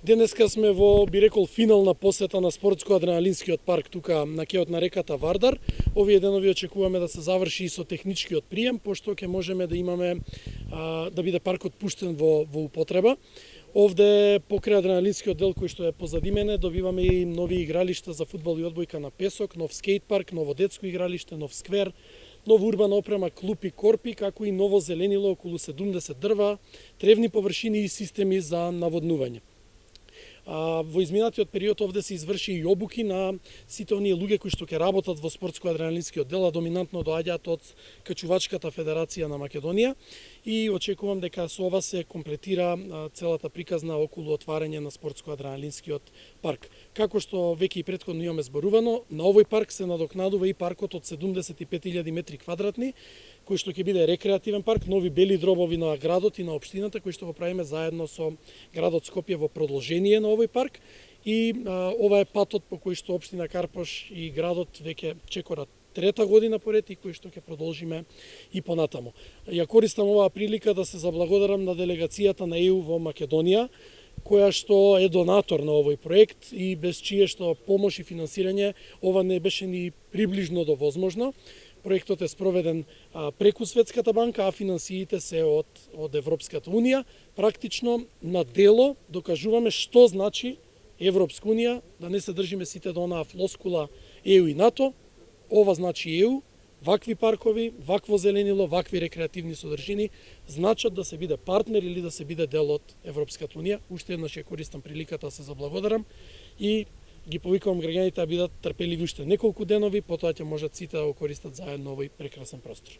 Денеска сме во, би рекол, финална посета на спортско-адреналинскиот парк тука на кеот на реката Вардар. Овие денови очекуваме да се заврши и со техничкиот прием, пошто ќе можеме да имаме да биде паркот пуштен во употреба. Овде покрај адреналинскиот дел кој што е позади мене добиваме и нови игралишта за фудбал и одбојка на песок, нов скејт парк, ново детско игралиште, нов сквер, нова урбана опрема, клуб и корпи, како и ново зеленило околу 70 дрва, тревни површини и системи за наводнување. Во изминатиот период овде се изврши и обуки на сите оние луѓе кои што ќе работат во спортско-адреналинскиот дел, а доминантно доаѓаат од Качувачката федерација на Македонија и очекувам дека со ова се комплетира целата приказна околу отварање на спортско-адреналинскиот парк. Како што веќе и претходно имаме зборувано, на овој парк се надокнадува и паркот од 75.000 метри квадратни, кој што ќе биде рекреативен парк, нови бели дробови на градот и на општината, кои што го правиме заедно со градот Скопје во продолжение на овој парк. И ова е патот по кој што општина Карпош и градот веќе чекорат трета година поред и кој што ќе продолжиме и понатаму. Ја користам оваа прилика да се заблагодарам на делегацијата на ЕУ во Македонија, која што е донатор на овој проект и без чие што помош и финансирање ова не беше ни приближно до возможно. Проектот е спроведен преку Светската банка, а финансиите се од Европската унија. Практично на дело докажуваме што значи Европска унија, да не се држиме сите до онаа флоскула ЕУ и НАТО. Ова значи ЕУ, вакви паркови, вакво зеленило, вакви рекреативни содржини значат да се биде партнер или да се биде дел од Европската унија. Уште еднаш ја користам приликата да се заблагодарам и ги повикувам граѓаните да бидат трпеливи уште неколку денови, потоа ќе можат сите да го користат заедно овој прекрасен простор.